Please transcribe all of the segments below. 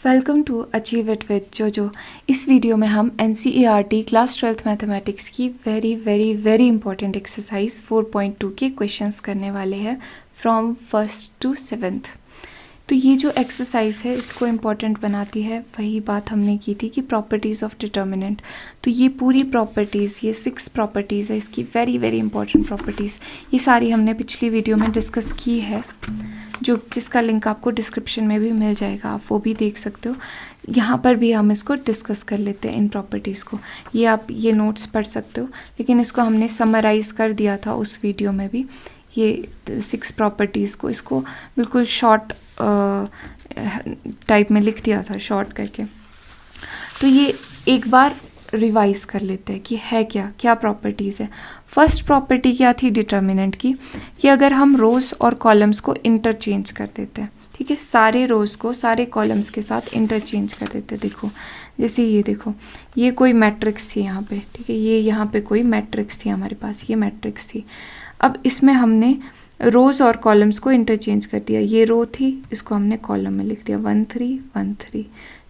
Welcome to achieve it with Jojo. इस video में हम NCERT क्लास 12th मैथमेटिक्स की वेरी इंपॉर्टेंट एक्सरसाइज 4.2 के क्वेश्चंस करने वाले हैं फ्रॉम फर्स्ट टू 7th। तो ये जो एक्सरसाइज है इसको इम्पॉर्टेंट बनाती है वही बात हमने की थी कि प्रॉपर्टीज़ ऑफ डिटर्मिनेंट। तो ये पूरी प्रॉपर्टीज़, ये 6 प्रॉपर्टीज़ है इसकी, वेरी इंपॉर्टेंट प्रॉपर्टीज़, ये सारी हमने पिछली वीडियो में डिस्कस की है, जिसका लिंक आपको डिस्क्रिप्शन में भी मिल जाएगा, आप वो भी देख सकते हो। यहाँ पर भी हम इसको डिस्कस कर लेते हैं इन प्रॉपर्टीज़ को। ये आप ये नोट्स पढ़ सकते हो, लेकिन इसको हमने समराइज़ कर दिया था उस वीडियो में भी, ये 6 प्रॉपर्टीज़ को, इसको बिल्कुल शॉर्ट टाइप में लिख दिया था, शॉर्ट करके। तो ये एक बार रिवाइज कर लेते हैं कि है क्या प्रॉपर्टीज़ है। फर्स्ट प्रॉपर्टी क्या थी डिटर्मिनेंट की, कि अगर हम रोज़ और कॉलम्स को इंटरचेंज कर देते हैं, ठीक है, सारे रोज़ को सारे कॉलम्स के साथ इंटरचेंज कर देते हैं। देखो जैसे ये देखो, ये कोई मैट्रिक्स थी यहाँ पे, ठीक है, ये यहाँ पे कोई मैट्रिक्स थी हमारे पास, ये मैट्रिक्स थी। अब इसमें हमने रोज़ और कॉलम्स को इंटरचेंज कर दिया। ये रो थी, इसको हमने कॉलम में लिख दिया, 1 3 1 3,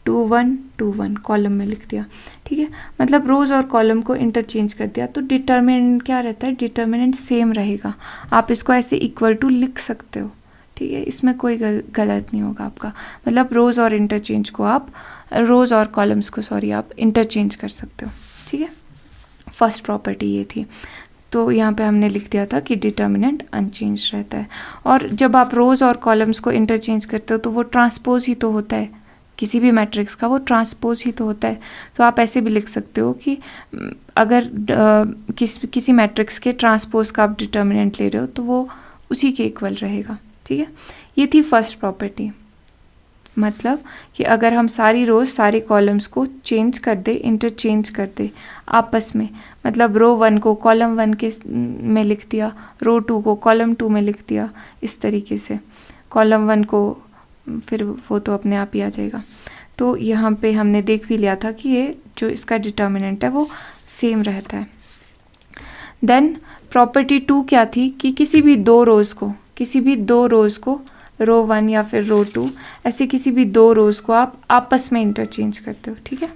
2 1 2 1 कॉलम में लिख दिया, ठीक है। मतलब रोज़ और कॉलम को इंटरचेंज कर दिया। तो डिटर्मिनेंट क्या रहता है, डिटर्मिनेंट सेम रहेगा। आप इसको ऐसे इक्वल टू लिख सकते हो, ठीक है, इसमें कोई गलत नहीं होगा आपका। मतलब रोज़ और इंटरचेंज को आप रोज़ और कॉलम्स को आप इंटरचेंज कर सकते हो, ठीक है। फर्स्ट प्रॉपर्टी ये थी। तो यहाँ पे हमने लिख दिया था कि डिटर्मिनेंट अनचेंज रहता है। और जब आप रोज़ और कॉलम्स को इंटरचेंज करते हो तो वो ट्रांसपोज ही तो होता है, किसी भी मैट्रिक्स का वो ट्रांसपोज ही तो होता है। तो आप ऐसे भी लिख सकते हो कि अगर किसी मैट्रिक्स के ट्रांसपोज का आप डिटर्मिनेंट ले रहे हो तो वो उसी के इक्वल रहेगा, ठीक है। ये थी फर्स्ट प्रॉपर्टी, मतलब कि अगर हम सारी रोज़ सारे कॉलम्स को चेंज कर दे, इंटरचेंज कर दे आपस में, मतलब रो 1 को कॉलम 1 के में लिख दिया, रो 2 को कॉलम 2 में लिख दिया, इस तरीके से कॉलम 1 को फिर वो तो अपने आप ही आ जाएगा। तो यहाँ पे हमने देख भी लिया था कि ये जो इसका डिटर्मिनेंट है वो सेम रहता है। देन प्रॉपर्टी 2 क्या थी, कि किसी भी दो रोज़ को रो 1 या फिर रो 2, ऐसे किसी भी दो रोज़ को आप आपस में इंटरचेंज करते हो, ठीक है।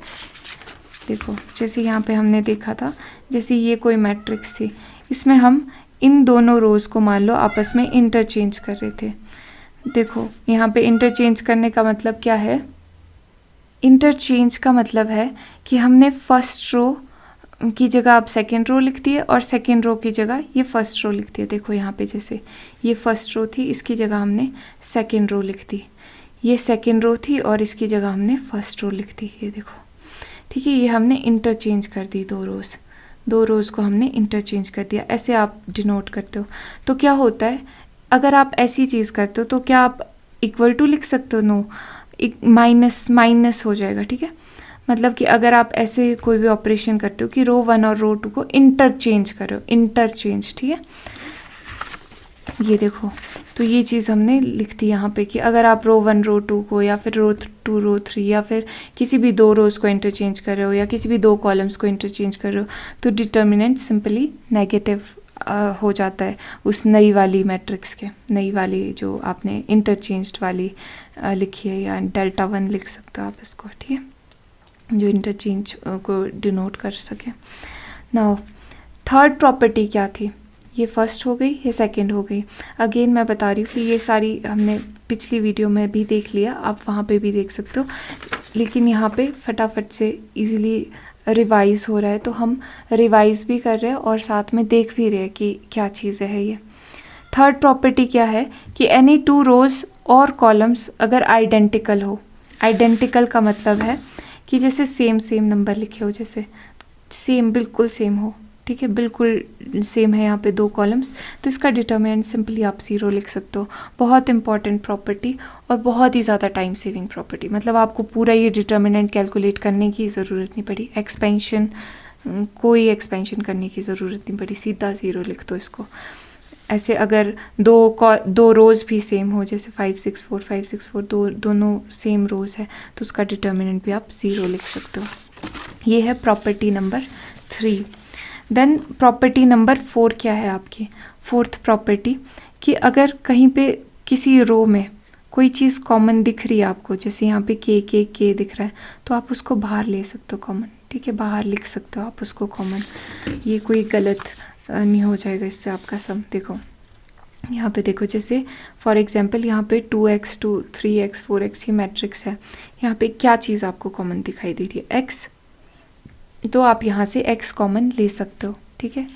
देखो जैसे यहाँ पे हमने देखा था, जैसे ये कोई मैट्रिक्स थी, इसमें हम इन दोनों रोज़ को मान लो आपस में इंटरचेंज कर रहे थे। देखो यहाँ पे इंटरचेंज करने का मतलब क्या है, इंटरचेंज का मतलब है कि हमने फर्स्ट रो की जगह आप सेकेंड रो लिख दिए और सेकेंड रो की जगह ये फर्स्ट रो लिख दिया। देखो यहाँ पे जैसे ये फर्स्ट रो थी, इसकी जगह हमने सेकेंड रो लिख दी, ये सेकेंड रो थी और इसकी जगह हमने फर्स्ट रो लिख दी, ये देखो, ठीक है। ये हमने इंटरचेंज कर दी, दो रोज़ को हमने इंटरचेंज कर दिया, ऐसे आप डिनोट करते हो। तो क्या होता है, अगर आप ऐसी चीज़ करते हो तो क्या आप इक्वल टू लिख सकते हो, नो, माइनस हो जाएगा, ठीक है। मतलब कि अगर आप ऐसे कोई भी ऑपरेशन करते हो कि रो 1 और रो 2 को इंटरचेंज करो, इंटरचेंज, ठीक है, ये देखो, तो ये चीज़ हमने लिख दी यहाँ पे कि अगर आप रो 1 रो 2 को या फिर रो 2 रो 3 या फिर किसी भी दो रोज़ को इंटरचेंज कर रहे हो या किसी भी दो कॉलम्स को इंटरचेंज कर रहे हो तो डिटर्मिनेंट सिंपली नेगेटिव हो जाता है उस नई वाली मैट्रिक्स के, नई वाली जो आपने इंटरचेंज्ड वाली लिखी है, या डेल्टा 1 लिख सकते हो आप इसको, ठीक है, जो इंटरचेंज को डिनोट कर सके। नाउ थर्ड प्रॉपर्टी क्या थी, ये फर्स्ट हो गई, ये सेकंड हो गई। अगेन मैं बता रही हूँ कि ये सारी हमने पिछली वीडियो में भी देख लिया, आप वहाँ पे भी देख सकते हो, लेकिन यहाँ पे फटाफट से इजीली रिवाइज हो रहा है, तो हम रिवाइज भी कर रहे हैं और साथ में देख भी रहे हैं कि क्या चीज़ें है ये। थर्ड प्रॉपर्टी क्या है, कि एनी 2 रोज़ और कॉलम्स अगर आइडेंटिकल हो, आइडेंटिकल का मतलब है कि जैसे सेम नंबर लिखे हो, जैसे सेम, बिल्कुल सेम हो, ठीक है, बिल्कुल सेम है यहाँ पे दो कॉलम्स, तो इसका डिटर्मिनेंट सिंपली आप 0 लिख सकते हो। बहुत इंपॉर्टेंट प्रॉपर्टी और बहुत ही ज़्यादा टाइम सेविंग प्रॉपर्टी, मतलब आपको पूरा ये डिटर्मिनेंट कैलकुलेट करने की ज़रूरत नहीं पड़ी, कोई एक्सपेंशन करने की ज़रूरत नहीं पड़ी, सीधा 0 लिख दो इसको। ऐसे अगर दो रोज़ भी सेम हो, जैसे 5 6 4 दोनों सेम रोज़ है, तो उसका डिटर्मिनेंट भी आप 0 लिख सकते हो। ये है property number 3। Then property number 4 क्या है आपकी, फोर्थ प्रॉपर्टी, कि अगर कहीं पे किसी रो में कोई चीज़ कॉमन दिख रही है आपको, जैसे यहाँ पे के दिख रहा है, तो आप उसको बाहर ले सकते हो कॉमन, ठीक है, बाहर लिख सकते हो आप उसको कॉमन। ये कोई गलत नहीं हो जाएगा इससे आपका सम। देखो यहाँ पे देखो, जैसे फॉर एग्जांपल यहाँ पे 2x 2 3x 4x ये मैट्रिक्स है, यहाँ पे क्या चीज़ आपको कॉमन दिखाई दे रही है, x, तो आप यहाँ से x कॉमन ले सकते हो, ठीक है,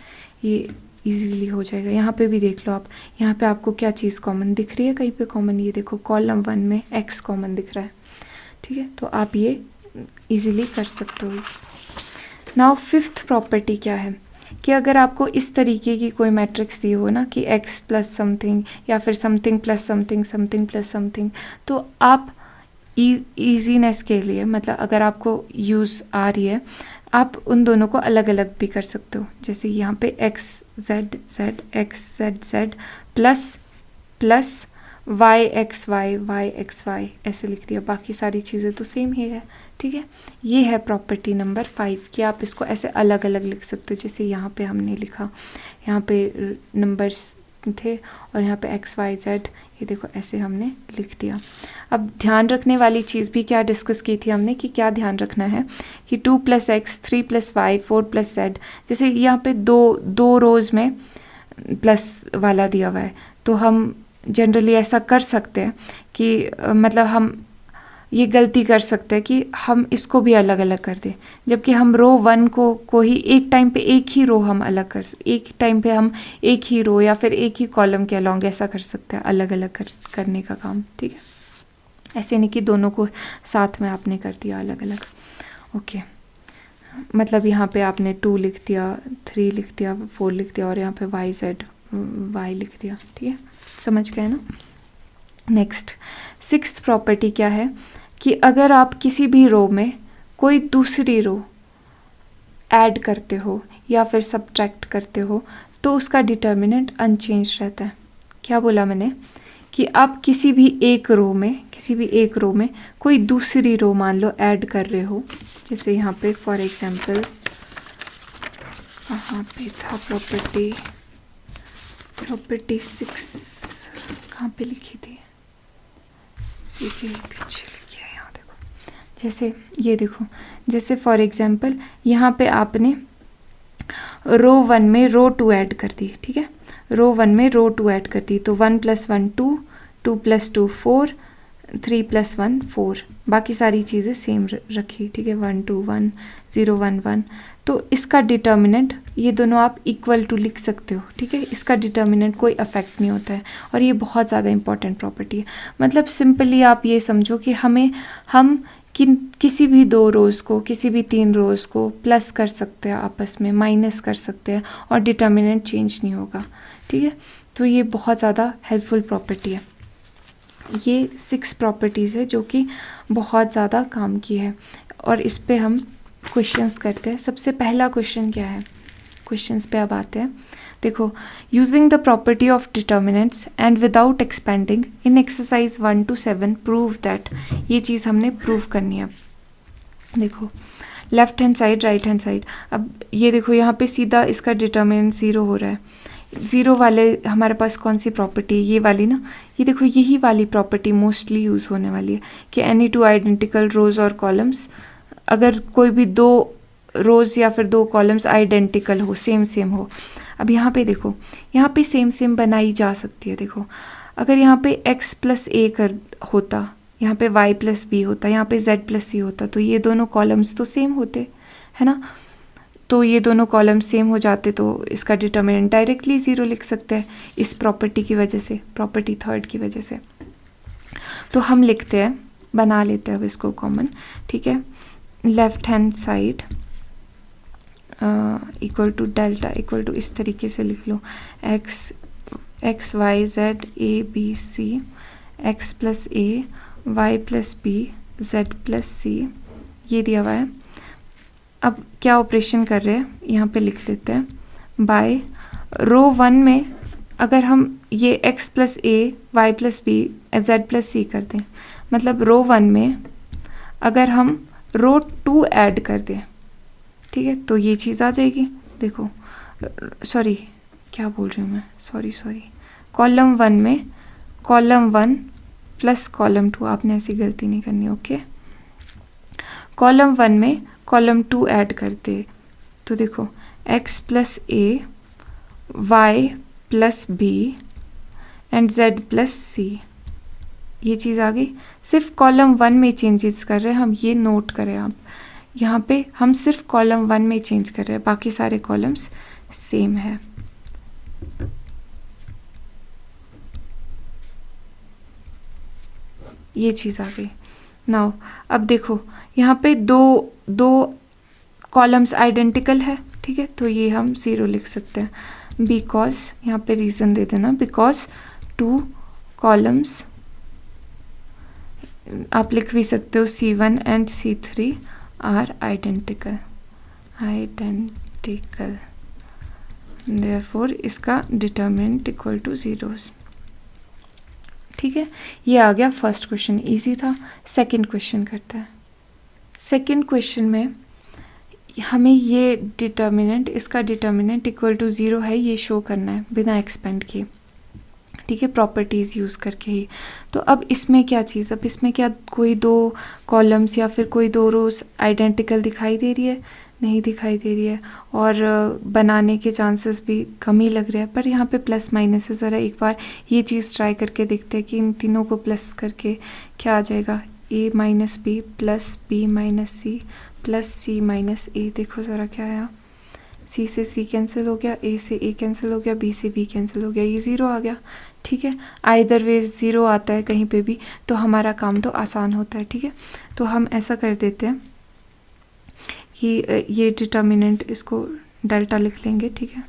ये इजीली हो जाएगा। यहाँ पे भी देख लो आप, यहाँ पे आपको क्या चीज़ कॉमन दिख रही है कहीं पे कॉमन, ये देखो कॉलम 1 में x कॉमन दिख रहा है, ठीक है, तो आप ये इजीली कर सकते हो। नाउ फिफ्थ प्रॉपर्टी क्या है कि अगर आपको इस तरीके की कोई मैट्रिक्स दी हो ना कि x प्लस समथिंग या फिर something plus something something plus something, तो आप ईजीनेस के लिए, मतलब अगर आपको यूज़ आ रही है, आप उन दोनों को अलग अलग भी कर सकते हो। जैसे यहाँ पे x z z x z z plus plus y x y ऐसे लिख दिया, बाकी सारी चीज़ें तो सेम ही है, ठीक है। ये है प्रॉपर्टी नंबर 5 कि आप इसको ऐसे अलग अलग लिख सकते हो। जैसे यहाँ पे हमने लिखा, यहाँ पे नंबर्स थे और यहाँ पे x y z, ये देखो ऐसे हमने लिख दिया। अब ध्यान रखने वाली चीज़ भी क्या डिस्कस की थी हमने कि क्या ध्यान रखना है कि 2 + x 3 + y 4 + z, जैसे यहाँ पे दो रोज़ में प्लस वाला दिया हुआ है, तो हम जनरली ऐसा कर सकते हैं कि मतलब हम ये गलती कर सकते हैं कि हम इसको भी अलग अलग कर दें, जबकि हम रो 1 को ही एक टाइम पे एक ही रो हम अलग कर, एक टाइम पे हम एक ही रो या फिर एक ही कॉलम के अलॉन्ग ऐसा कर सकते हैं, अलग अलग करने का काम, ठीक है। ऐसे नहीं कि दोनों को साथ में आपने कर दिया अलग अलग, ओके। मतलब यहाँ पे आपने 2 लिख दिया, 3 लिख दिया, 4 लिख दिया और यहाँ पे y z y लिख दिया, ठीक है, समझ गए ना। नेक्स्ट 6th प्रॉपर्टी क्या है कि अगर आप किसी भी रो में कोई दूसरी रो ऐड करते हो या फिर सब्ट्रैक्ट करते हो तो उसका डिटर्मिनेंट अनचेंज रहता है। क्या बोला मैंने कि आप किसी भी एक रो में कोई दूसरी रो मान लो ऐड कर रहे हो, जैसे यहाँ पे फॉर एग्जांपल कहाँ पे था प्रॉपर्टी 6 कहाँ पे लिखी थी, सीधे पीछे लिखी है, यहाँ देखो, जैसे ये देखो, जैसे फॉर एग्जांपल यहाँ पे आपने रो 1 में रो 2 ऐड कर दी, ठीक है, रो 1 में रो 2 ऐड कर दी, तो 1 + 1 2 2 + 2 4 3 + 1 4, बाकी सारी चीज़ें सेम रखी, ठीक है, 1 2 1 0 1 1, तो इसका डिटर्मिनेंट ये दोनों आप इक्वल टू लिख सकते हो, ठीक है, इसका डिटर्मिनेंट कोई अफेक्ट नहीं होता है और ये बहुत ज़्यादा इंपॉर्टेंट प्रॉपर्टी है। मतलब सिंपली आप ये समझो कि हम किसी भी 2 रोज़ को, किसी भी 3 रोज़ को प्लस कर सकते हैं, आपस में माइनस कर सकते हैं और डिटर्मिनेंट चेंज नहीं होगा, ठीक है, तो ये बहुत ज़्यादा हेल्पफुल प्रॉपर्टी है। ये 6 प्रॉपर्टीज़ है जो कि बहुत ज़्यादा काम की है और इस पे हम क्वेश्चंस करते हैं। सबसे पहला क्वेश्चन क्या है, क्वेश्चंस पे अब आते हैं। देखो, using the property of determinants and without expanding in exercise 1 to 7 prove that, ये चीज़ हमने प्रूव करनी है। देखो left hand side right hand side, अब ये देखो यहाँ पे सीधा इसका डिटर्मिनेंट 0 हो रहा है, 0 वाले हमारे पास कौन सी प्रॉपर्टी, ये वाली ना, ये देखो यही वाली प्रॉपर्टी मोस्टली यूज़ होने वाली है कि एनी 2 आइडेंटिकल रोज़ और कॉलम्स, अगर कोई भी 2 रोज़ या फिर 2 कॉलम्स आइडेंटिकल हो, सेम हो। अब यहाँ पे देखो, यहाँ पे सेम बनाई जा सकती है। देखो अगर यहाँ पे x + a होता, यहाँ पे y + b होता, यहाँ पे z + c होता, तो ये दोनों कॉलम्स तो सेम होते, है ना, तो ये दोनों कॉलम्स सेम हो जाते तो इसका डिटर्मिनेंट डायरेक्टली 0 लिख सकते हैं इस प्रॉपर्टी की वजह से, प्रॉपर्टी 3rd की वजह से। तो हम लिखते हैं, बना लेते हैं अब इसको कॉमन, ठीक है, left hand side equal to delta equal to इस तरीके से लिख लो, x y z a b c, x + a y + b z + c, ये दिया हुआ है। अब क्या ऑपरेशन कर रहे हैं, यहाँ पे लिख लेते हैं, बाय रो 1 में अगर हम ये x + a y + b z + c कर दें, मतलब रो 1 में अगर हम रो 2 ऐड कर दें, ठीक है, तो ये चीज़ आ जाएगी। देखो सॉरी क्या बोल रही हूँ मैं, सॉरी कॉलम 1 में कॉलम 1 प्लस कॉलम 2, आपने ऐसी गलती नहीं करनी, ओके। कॉलम 1 में कॉलम 2 ऐड करते तो देखो x plus A, y plus B and z plus C, ये चीज़ आ गई। सिर्फ कॉलम 1 में चेंजेस कर रहे हैं हम, ये नोट करें आप, यहाँ पे हम सिर्फ कॉलम 1 में चेंज कर रहे हैं, बाकी सारे कॉलम्स सेम है। ये चीज़ आ गई। नाउ अब देखो यहाँ पे दो कॉलम्स आइडेंटिकल है, ठीक है, तो ये हम 0 लिख सकते हैं। बिकॉज यहाँ पे रीज़न दे देना, बिकॉज 2 कॉलम्स, आप लिख भी सकते हो C1 and C3 are identical, therefore इसका डिटरमिनेंट इक्वल टू 0। ठीक है, ये आ गया फर्स्ट क्वेश्चन, इजी था। सेकंड क्वेश्चन करते हैं। सेकंड क्वेश्चन में हमें ये डिटरमिनेंट, इसका डिटरमिनेंट इक्वल टू 0 है, ये शो करना है बिना एक्सपेंड किए, ठीक है, प्रॉपर्टीज़ यूज़ करके ही। तो अब इसमें क्या चीज़, अब इसमें क्या कोई 2 कॉलम्स या फिर कोई 2 रोज आइडेंटिकल दिखाई दे रही है? नहीं दिखाई दे रही है, और बनाने के चांसेस भी कम ही लग रहे हैं। पर यहाँ पे प्लस माइनस है, ज़रा एक बार ये चीज़ ट्राई करके देखते हैं कि इन तीनों को प्लस करके क्या आ जाएगा। a minus B plus B minus C plus C minus A. देखो ज़रा क्या आया, c से c कैंसिल हो गया, a से a कैंसिल हो गया, b से b कैंसिल हो गया, ये 0 आ गया। ठीक है, आइदर वे 0 आता है कहीं पे भी तो हमारा काम तो आसान होता है। ठीक है, तो हम ऐसा कर देते हैं कि ये डिटर्मिनेंट, इसको डेल्टा लिख लेंगे। ठीक है,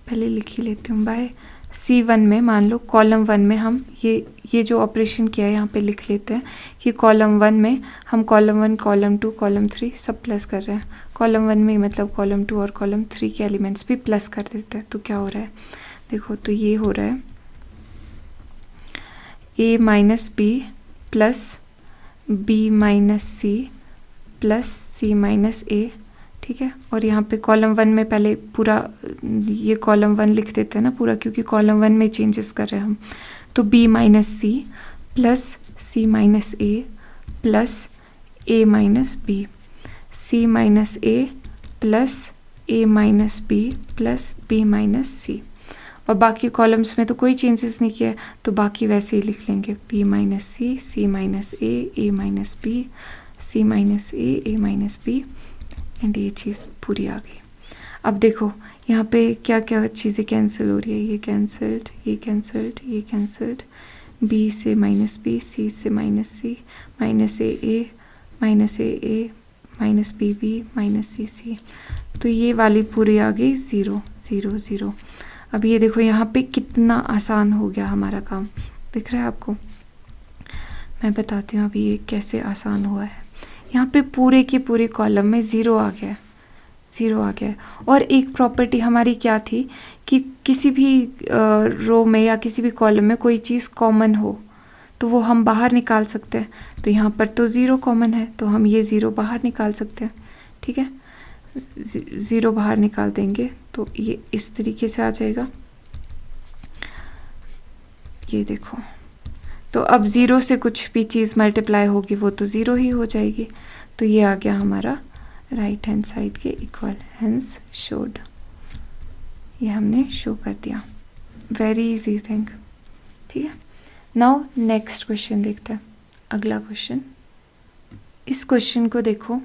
पहले लिख ही लेती हूँ। बाय C1 में मान लो कॉलम 1 में हम ये जो ऑपरेशन किया है यहाँ पे लिख लेते हैं कि कॉलम 1 में हम कॉलम 1, कॉलम 2, कॉलम 3 सब प्लस कर रहे हैं। कॉलम 1 में मतलब कॉलम 2 और कॉलम 3 के एलिमेंट्स भी प्लस कर देते हैं। तो क्या हो रहा है, देखो, तो ये हो रहा है a minus B plus B minus C plus C minus A. ठीक है, और यहाँ पे कॉलम 1 में पहले पूरा ये कॉलम 1 लिख देते हैं ना पूरा, क्योंकि कॉलम 1 में चेंजेस कर रहे हैं हम। तो b minus C plus C minus A plus A minus B, C minus A plus A minus B plus B minus C. और बाकी कॉलम्स में तो कोई चेंजेस नहीं किया, तो बाकी वैसे ही लिख लेंगे, b minus C minus A minus B, C minus A minus B, and ये चीज़ पूरी आ गई। अब देखो यहाँ पे क्या क्या चीज़ें कैंसिल हो रही है, ये कैंसल्ड, ये कैंसल्ड, ये कैंसल्ड, b से माइनस बी, सी से minus C, minus A minus A minus B minus सी। तो ये वाली पूरी आ गई 0 0 0। अब ये देखो यहाँ पे कितना आसान हो गया हमारा काम, दिख रहा है आपको? मैं बताती हूँ अभी ये कैसे आसान हुआ है। यहाँ पे पूरे के पूरे कॉलम में 0 आ गया, 0 आ गया। और एक प्रॉपर्टी हमारी क्या थी कि किसी भी रो में या किसी भी कॉलम में कोई चीज़ कॉमन हो तो वो हम बाहर निकाल सकते हैं। तो यहाँ पर तो 0 कॉमन है, तो हम ये 0 बाहर निकाल सकते हैं। ठीक है, 0 बाहर निकाल देंगे तो ये इस तरीके से आ जाएगा। ये देखो, तो अब 0 से कुछ भी चीज़ मल्टीप्लाई होगी वो तो 0 ही हो जाएगी। तो ये आ गया हमारा राइट हैंड साइड के इक्वल, हेंस शोड, ये हमने शो कर दिया। Very easy thing. ठीक है, नाउ नेक्स्ट क्वेश्चन देखते हैं, अगला क्वेश्चन। इस क्वेश्चन को देखो,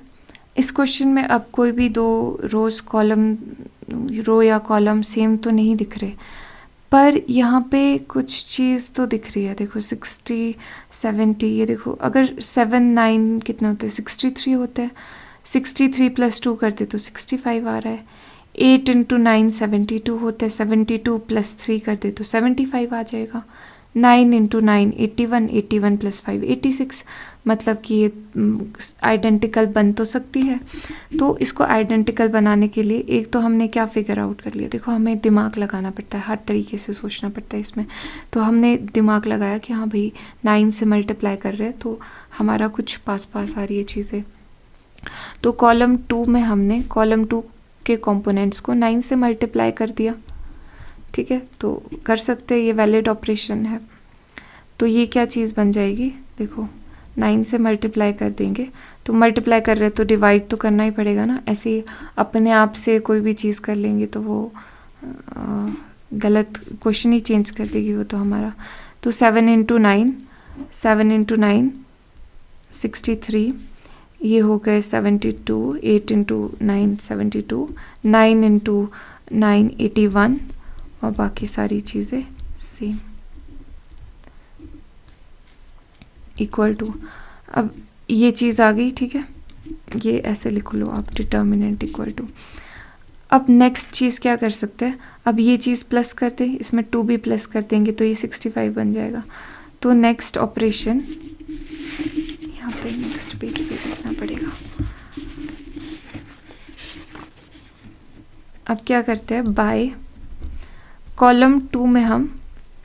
इस क्वेश्चन में अब कोई भी 2 रोज कॉलम, रो या कॉलम सेम तो नहीं दिख रहे, पर यहाँ पे कुछ चीज़ तो दिख रही है। देखो 60 70, ये देखो अगर 7 9 कितने होते हैं, 63 होते हैं। 63 प्लस 2 करते तो 65 आ रहा है। 8 इंटू 9 72 होते हैं, 72 प्लस 3 करते तो 75 आ जाएगा। 9 इंटू 9 81, 81 प्लस 5 86। मतलब कि ये आइडेंटिकल बन तो सकती है। तो इसको आइडेंटिकल बनाने के लिए एक तो हमने क्या फिगर आउट कर लिया, देखो हमें दिमाग लगाना पड़ता है, हर तरीके से सोचना पड़ता है इसमें। तो हमने दिमाग लगाया कि हाँ भाई 9 से मल्टीप्लाई कर रहे हैं तो हमारा कुछ पास आ रही है चीज़ें। तो कॉलम 2 में हमने कॉलम 2 के कंपोनेंट्स को 9 से मल्टीप्लाई कर दिया। ठीक है, तो कर सकते हैं, ये वैलिड ऑपरेशन है। तो ये क्या चीज़ बन जाएगी, देखो 9 से मल्टीप्लाई कर देंगे, तो मल्टीप्लाई कर रहे हैं तो डिवाइड तो करना ही पड़ेगा ना। ऐसे ही अपने आप से कोई भी चीज़ कर लेंगे तो वो गलत क्वेश्चन ही चेंज कर देगी वो तो हमारा। तो 7 इंटू 9 63, ये हो गए 72, 8 इंटू 9 72, 9 इंटू 9 81, और बाकी सारी चीज़ें सेम इक्वल टू। अब ये चीज़ आ गई, ठीक है, ये ऐसे लिख लो आप, डिटर्मिनेंट इक्वल टू। अब नेक्स्ट चीज़ क्या कर सकते हैं, अब ये चीज़ प्लस कर दें, इसमें 2 भी प्लस कर देंगे तो ये 65 बन जाएगा। तो नेक्स्ट ऑपरेशन यहाँ पे नेक्स्ट पेज पे लिखना पड़ेगा। अब क्या करते हैं, बाय कॉलम 2 में हम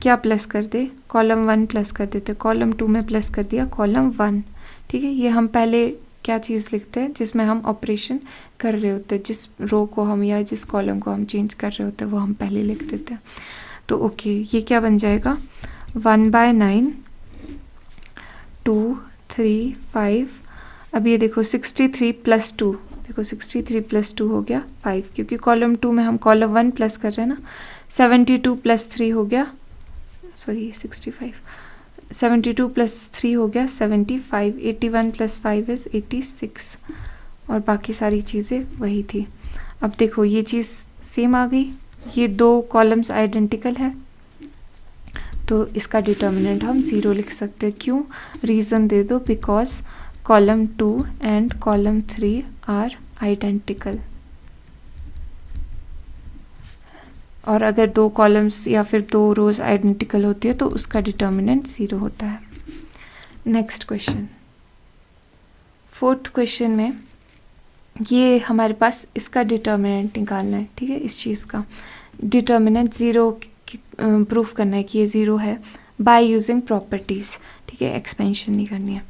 क्या प्लस कर दे, कॉलम 1 प्लस कर देते, कॉलम 2 में प्लस कर दिया कॉलम 1, ठीक है। ये हम पहले क्या चीज़ लिखते हैं जिसमें हम ऑपरेशन कर रहे होते हैं, जिस रो को हम या जिस कॉलम को हम चेंज कर रहे होते हैं वो हम पहले लिख देते हैं। तो ओके, ये क्या बन जाएगा, 1/9 2 3 5। अब ये देखो 63 + 2, देखो 63 + 2 हो गया 5, क्योंकि कॉलम 2 में हम कॉलम 1 प्लस कर रहे हैं ना। 72 + 3 हो गया, सॉरी 65, 72 + 3 हो गया 75, 81 + 5 इज़ 86, और बाकी सारी चीज़ें वही थी। अब देखो ये चीज़ सेम आ गई, ये 2 कॉलम्स आइडेंटिकल है, तो इसका डिटर्मिनेंट हम 0 लिख सकते हैं। क्यों, रीज़न दे दो, because column 2 and column 3 are identical. और अगर 2 कॉलम्स या फिर 2 रोज आइडेंटिकल होती है तो उसका डिटर्मिनेंट 0 होता है। नेक्स्ट क्वेश्चन, 4th क्वेश्चन में ये हमारे पास इसका डिटर्मिनेंट निकालना है, ठीक है। इस चीज़ का डिटर्मिनेंट 0 प्रूफ करना है कि ये 0 है बाय यूजिंग प्रॉपर्टीज़, ठीक है, एक्सपेंशन नहीं करनी है।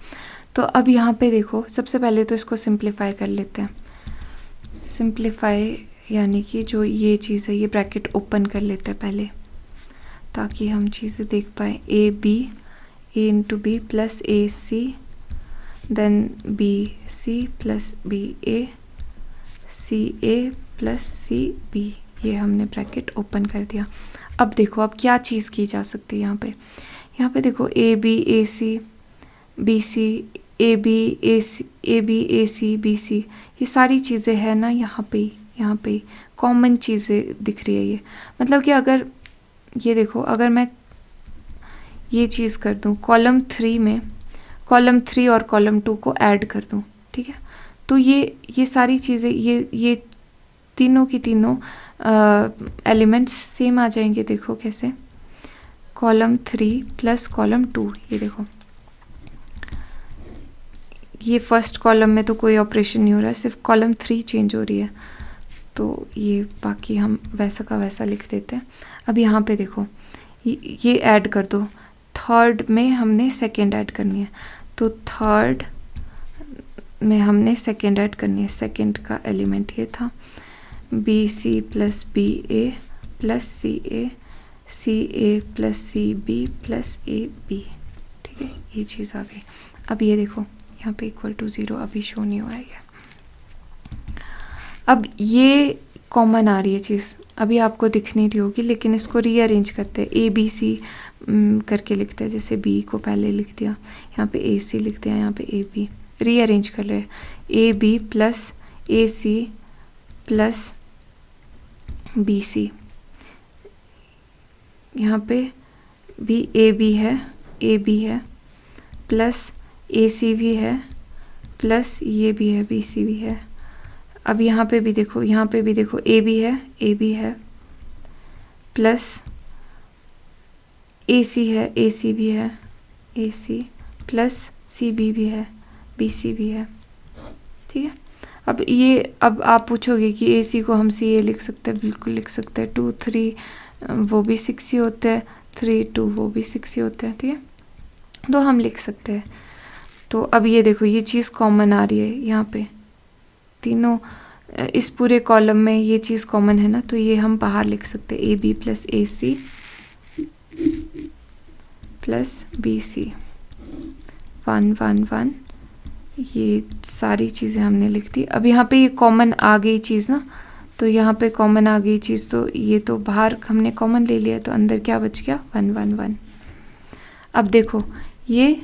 तो अब यहाँ पे देखो, सबसे पहले तो इसको सिंप्लीफाई कर लेते हैं। सिंप्लीफाई यानी कि जो ये चीज़ है, ये ब्रैकेट ओपन कर लेते हैं पहले ताकि हम चीज़ें देख पाए। A B, A into B plus A C, then B C plus B A, C A plus C B, ये हमने ब्रैकेट ओपन कर दिया। अब देखो अब क्या चीज़ की जा सकती है यहाँ पे देखो A B A C B C, A B A C, A B A C B C, ये सारी चीज़ें हैं ना यहाँ पे कॉमन चीज़ें दिख रही है। ये मतलब कि अगर ये देखो, अगर मैं ये चीज़ कर दूँ कॉलम 3 में, कॉलम 3 और कॉलम 2 को ऐड कर दूँ, ठीक है, तो ये सारी चीज़ें, ये तीनों की तीनों एलिमेंट्स सेम आ जाएंगे। देखो कैसे, कॉलम 3 प्लस कॉलम 2, ये देखो ये फर्स्ट कॉलम में तो कोई ऑपरेशन नहीं हो रहा है, सिर्फ कॉलम 3 चेंज हो रही है, तो ये बाकी हम वैसा का वैसा लिख देते हैं। अब यहाँ पे देखो ये ऐड कर दो, थर्ड में हमने सेकंड ऐड करनी है, तो थर्ड में हमने सेकंड ऐड करनी है। सेकंड का एलिमेंट ये था, B C plus B A plus C A plus C B plus A B, ठीक है, ये चीज़ आ गई। अब ये देखो यहाँ पे इक्वल टू 0 अभी शो नहीं हुआ है। अब ये कॉमन आ रही है चीज़, अभी आपको दिख नहीं रही होगी, लेकिन इसको रीअरेंज करते हैं, ए बी सी करके लिखते हैं। जैसे बी को पहले लिख दिया, यहाँ पे ए सी लिख दिया, यहाँ पे ए बी, रीअरेंज कर रहे हैं। A B plus A C plus B C, यहाँ पे भी ए बी है प्लस ए सी भी है प्लस ये भी है, बी सी भी है। अब यहाँ पे भी देखो ए बी है प्लस ए सी है, ए सी भी है, ए सी प्लस सी बी भी है, बी सी भी है, ठीक है। अब आप पूछोगे कि ए सी को हम सी ए लिख सकते हैं, बिल्कुल लिख सकते हैं। 2 3 वो भी 6 ही होते हैं, 3 2 वो भी 6 ही होते हैं, ठीक है, तो हम लिख सकते हैं। तो अब ये देखो ये चीज़ कॉमन आ रही है यहाँ पे, तीनों इस पूरे कॉलम में ये चीज़ कॉमन है ना, तो ये हम बाहर लिख सकते हैं, A B plus A C plus B C 1 1 1, ये सारी चीज़ें हमने लिख दी। अब यहाँ पे ये कॉमन आ गई चीज़ ना, तो यहाँ पे कॉमन आ गई चीज़, तो ये तो बाहर हमने कॉमन ले लिया, तो अंदर क्या बच गया 1 1 1। अब देखो ये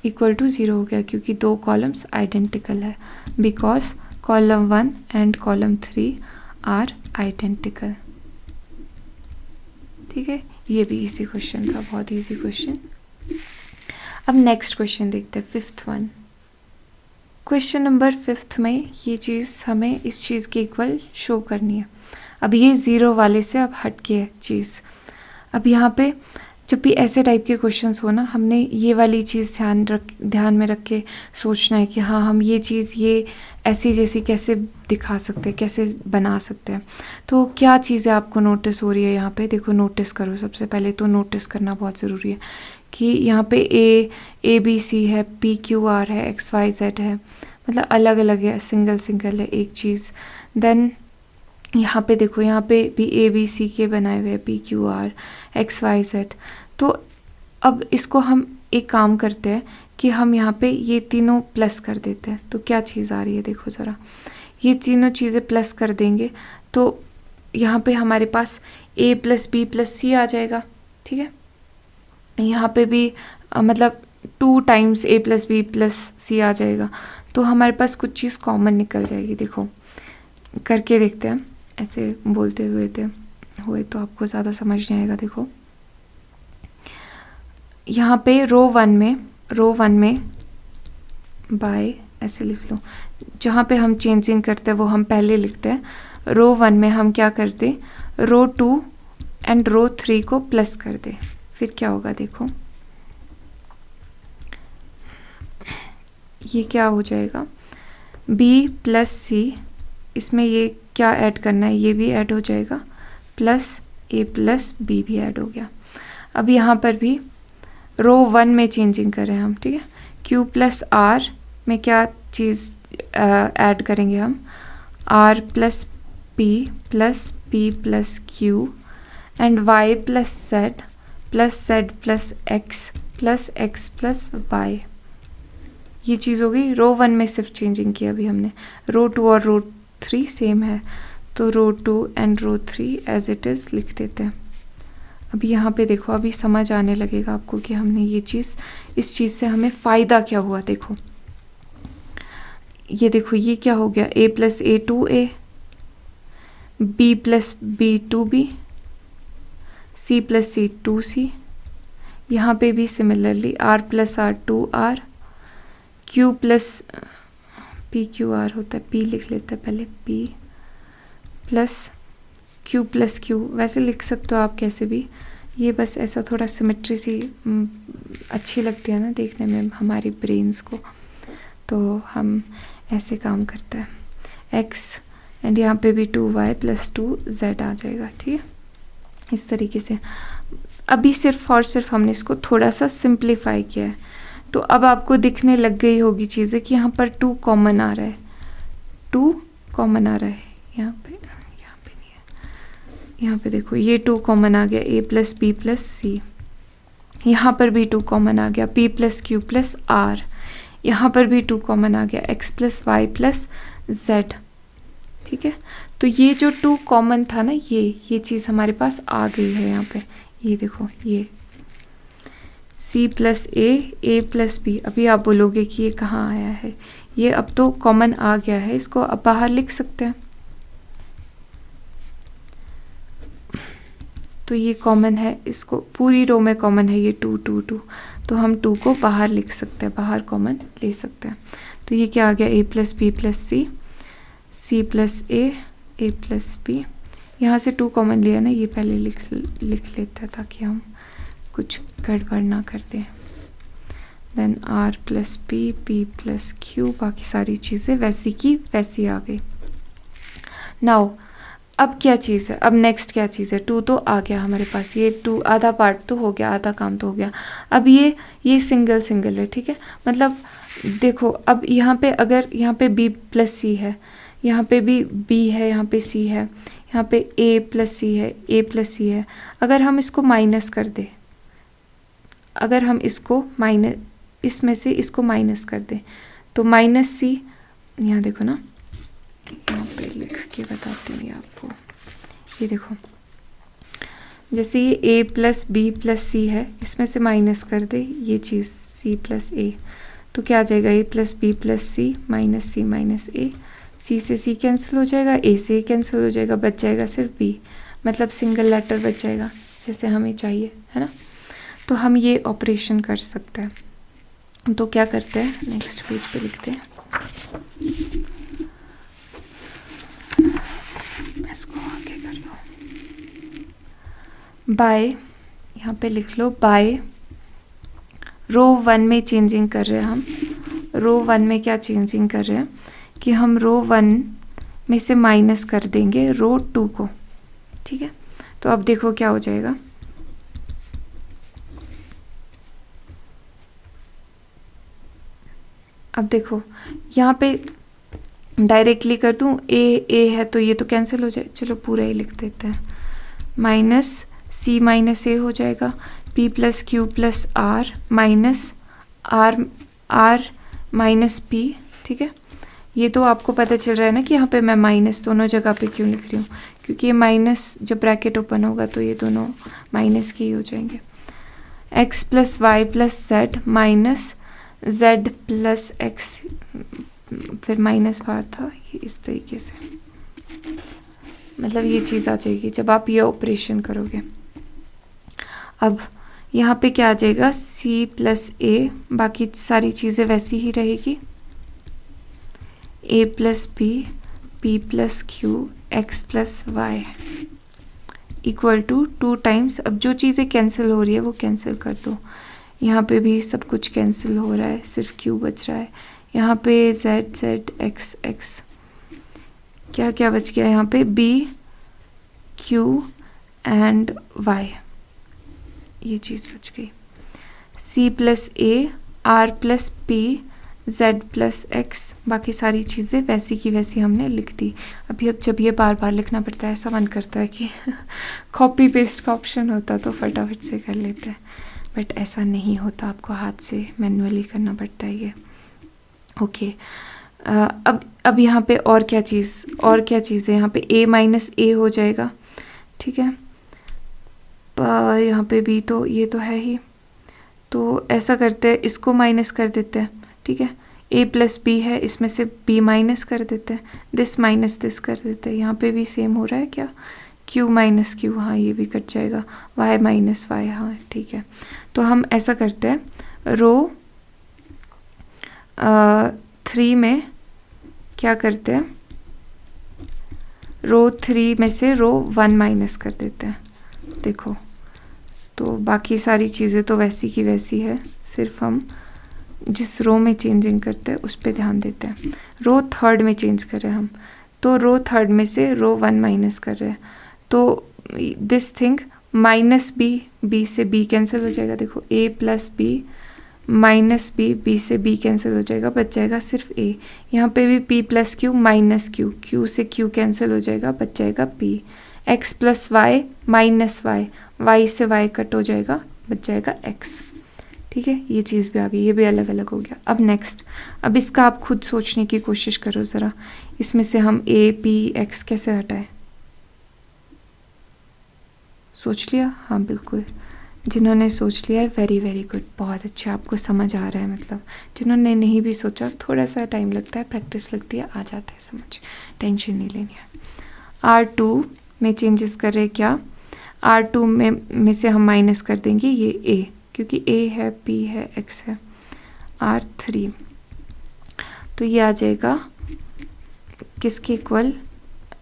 इक्वल टू 0 हो गया क्योंकि दो कॉलम्स आइडेंटिकल है, because column 1 and column 3 are identical. ठीक है, ये भी इजी क्वेश्चन था, बहुत इजी क्वेश्चन। अब नेक्स्ट क्वेश्चन देखते हैं, 5th one. Question number 5th में ये चीज़ हमें इस चीज़ के इक्वल शो करनी है। अब ये 0 वाले से अब हट के है चीज़। अब यहाँ पे जब भी ऐसे टाइप के क्वेश्चंस हो ना, हमने ये वाली चीज़ ध्यान में रख के सोचना है कि हाँ हम ये चीज़ ये ऐसी जैसी कैसे दिखा सकते हैं, कैसे बना सकते हैं। तो क्या चीज़ें आपको नोटिस हो रही है यहाँ पे, देखो नोटिस करो। सबसे पहले तो नोटिस करना बहुत ज़रूरी है कि यहाँ पे ए बी सी है, पी क्यू आर है, एक्स वाई जेड है, मतलब अलग अलग है, सिंगल सिंगल है एक चीज़। देन यहाँ पे देखो, यहाँ पे भी ए बी सी के बनाए हुए हैं, P Q R X Y Z. तो अब इसको हम एक काम करते हैं कि हम यहाँ पे ये तीनों प्लस कर देते हैं। तो क्या चीज़ आ रही है देखो ज़रा, ये तीनों चीज़ें प्लस कर देंगे तो यहाँ पे हमारे पास ए प्लस बी प्लस सी आ जाएगा। ठीक है, यहाँ पे भी मतलब 2 टाइम्स ए प्लस बी प्लस सी आ जाएगा, तो हमारे पास कुछ चीज़ कॉमन निकल जाएगी। देखो करके देखते हैं, ऐसे बोलते हुए तो आपको ज़्यादा समझ नहीं आएगा। देखो यहाँ पे रो वन में बाय ऐसे लिख लो, जहाँ पे हम चेंजिंग करते हैं वो हम पहले लिखते हैं। रो 1 में हम क्या करते, रो 2 एंड रो 3 को प्लस कर दे, फिर क्या होगा देखो, ये क्या हो जाएगा b प्लस सी, इसमें ये क्या ऐड करना है, ये भी ऐड हो जाएगा, प्लस a प्लस b भी ऐड हो गया। अब यहाँ पर भी रो 1 में चेंजिंग कर रहे हैं हम। ठीक है, q प्लस r में क्या चीज़ ऐड करेंगे हम, r plus p plus p plus q and y plus z plus x plus y। ये चीज़ हो गई। रो 1 में सिर्फ चेंजिंग किया अभी हमने। रो 2 और रो 3 सेम है, तो row 2 and row 3 as it is लिख देते हैं। अभी यहाँ पे देखो, अभी समझ आने लगेगा आपको कि हमने ये चीज़, इस चीज़ से हमें फ़ायदा क्या हुआ। देखो ये देखो, ये क्या हो गया, a plus a 2a, b plus b 2b, c plus c 2c। यहाँ पे भी similarly r plus r 2r, q plus p q r होता है, p लिख लेते हैं पहले, p प्लस q, वैसे लिख सकते हो आप कैसे भी, ये बस ऐसा थोड़ा सिमेट्री सी अच्छी लगती है ना देखने में हमारी ब्रेन्स को, तो हम ऐसे काम करते हैं। x एंड यहाँ पे भी 2y प्लस 2z आ जाएगा। ठीक है, इस तरीके से अभी सिर्फ और सिर्फ हमने इसको थोड़ा सा सिंप्लीफाई किया है। तो अब आपको दिखने लग गई होगी चीज़ें कि यहाँ पर 2 कॉमन आ रहा है, 2 कॉमन आ रहा है, यहाँ पे नहीं है, यहाँ पे देखो ये 2 कॉमन आ गया, a प्लस b प्लस सी। यहाँ पर भी 2 कॉमन आ गया, p plus q plus r। यहाँ पर भी 2 कॉमन आ गया, x plus y plus z। ठीक है, तो ये जो 2 कॉमन था ना, ये चीज़ हमारे पास आ गई है यहाँ पे। ये देखो, ये c plus a plus b। अभी आप बोलोगे कि ये कहाँ आया है, ये अब तो कॉमन आ गया है, इसको अब बाहर लिख सकते हैं। तो ये कॉमन है, इसको पूरी रो में कॉमन है, ये 2 2 2, तो हम 2 को बाहर लिख सकते हैं, बाहर कॉमन ले सकते हैं। तो ये क्या आ गया, a plus b plus c plus a plus b। यहाँ से 2 कॉमन लिया ना, ये पहले लिख लेते हैं ताकि हम कुछ गड़बड़ ना कर दें। Then r plus p plus q, बाकी सारी चीज़ें वैसी की वैसी आ गई। नाउ अब क्या चीज़ है, अब नेक्स्ट क्या चीज़ है, 2 तो आ गया हमारे पास, ये 2 आधा पार्ट तो हो गया, आधा काम तो हो गया। अब ये सिंगल है। ठीक है, मतलब देखो अब यहाँ पे अगर यहाँ पे b प्लस c है, यहाँ पे भी b है, यहाँ पे c है, यहाँ पे a प्लस c है, a प्लस c है। अगर हम इसको माइनस कर दे, अगर हम इसको माइनस, इसमें से इसको माइनस कर दें तो माइनस सी, यहाँ देखो ना, यहाँ पे लिख के बताती हूँ आपको, ये देखो जैसे ये ए प्लस बी प्लस सी है, इसमें से माइनस कर दे ये चीज़ सी प्लस ए, तो क्या आ जाएगा, ए plus B plus C minus ए, सी से सी कैंसिल हो जाएगा, ए से ए कैंसिल हो जाएगा, बच जाएगा सिर्फ बी, मतलब सिंगल लेटर बच जाएगा जैसे हमें चाहिए, है ना। तो हम ये ऑपरेशन कर सकते हैं। तो क्या करते हैं, नेक्स्ट पेज पे लिखते हैं, इसको आगे कर दो, बाय, यहाँ पे लिख लो बाय रो 1 में चेंजिंग कर रहे हैं हम। रो 1 में क्या चेंजिंग कर रहे हैं कि हम रो 1 में से माइनस कर देंगे रो 2 को, ठीक है। तो अब देखो क्या हो जाएगा, अब देखो यहाँ पे डायरेक्टली कर दूँ, ए है तो ये तो कैंसिल हो जाए, चलो पूरा ही लिख देते हैं, माइनस सी माइनस ए हो जाएगा, P plus Q plus R minus R minus P, ठीक है। ये तो आपको पता चल रहा है ना कि यहाँ पे मैं माइनस दोनों जगह पे क्यों लिख रही हूँ, क्योंकि ये माइनस जब ब्रैकेट ओपन होगा तो ये दोनों माइनस के ही हो जाएंगे। X plus Y plus Z minus Z plus X, फिर माइनस बाहर था, ये इस तरीके से, मतलब ये चीज़ आ जाएगी जब आप ये ऑपरेशन करोगे। अब यहाँ पे क्या आ जाएगा, c प्लस ए, बाकी सारी चीज़ें वैसी ही रहेगी, a plus B, p plus Q, x plus Y equal to 2 times, अब जो चीज़ें कैंसिल हो रही है वो कैंसिल कर दो, यहाँ पे भी सब कुछ कैंसिल हो रहा है, सिर्फ q बच रहा है, यहाँ पे z z x x, क्या क्या बच गया यहाँ पे, b q एंड y, ये चीज़ बच गई, c प्लस ए, r plus P, z plus x, बाकी सारी चीज़ें वैसी की वैसी हमने लिख दी। अभी अब जब ये बार बार लिखना पड़ता है, ऐसा मन करता है कि कॉपी पेस्ट का ऑप्शन होता तो फटाफट से कर लेते हैं, बट ऐसा नहीं होता, आपको हाथ से मैन्युअली करना पड़ता है ये। ओके, अब यहाँ पे और क्या चीज़ है, यहाँ पे a माइनस ए हो जाएगा, ठीक है, यहाँ पे भी तो ये तो है ही, तो ऐसा करते हैं, इसको माइनस कर देते हैं, ठीक है, a प्लस बी है, इसमें से b माइनस कर देते हैं, दिस माइनस दिस कर देते हैं, यहाँ पे भी सेम हो रहा है क्या, q माइनस क्यू, हाँ ये भी कट जाएगा, y माइनस वाई, हाँ ठीक है। तो हम ऐसा करते हैं, रो 3 में क्या करते हैं, रो 3 में से रो 1 माइनस कर देते हैं, देखो, तो बाकी सारी चीज़ें तो वैसी की वैसी है, सिर्फ हम जिस रो में चेंजिंग करते हैं उस पर ध्यान देते हैं। रो 3 में चेंज कर रहे हैं हम, तो रो 3 में से रो 1 माइनस कर रहे हैं, तो दिस थिंग माइनस बी से बी कैंसिल हो जाएगा, देखो a plus B minus B से बी कैंसिल हो जाएगा, बच जाएगा सिर्फ a, यहाँ पे भी p plus Q minus Q से q कैंसिल हो जाएगा, बच जाएगा p, x plus Y minus Y से y कट हो जाएगा, बच जाएगा x, ठीक है। ये चीज़ भी आ गई, ये भी अलग अलग हो गया। अब नेक्स्ट, अब इसका आप खुद सोचने की कोशिश करो ज़रा, इसमें से हम a p x कैसे हटाएं, सोच लिया, हाँ बिल्कुल, जिन्होंने सोच लिया है वेरी वेरी गुड, बहुत अच्छा, आपको समझ आ रहा है, मतलब जिन्होंने नहीं भी सोचा, थोड़ा सा टाइम लगता है, प्रैक्टिस लगती है, आ जाता है समझ, टेंशन नहीं लेनी है। R2 में चेंजेस कर रहे क्या, R2 में से हम माइनस कर देंगे ये a, क्योंकि a है, p है, x है, R3, तो ये आ जाएगा किसके इक्वल,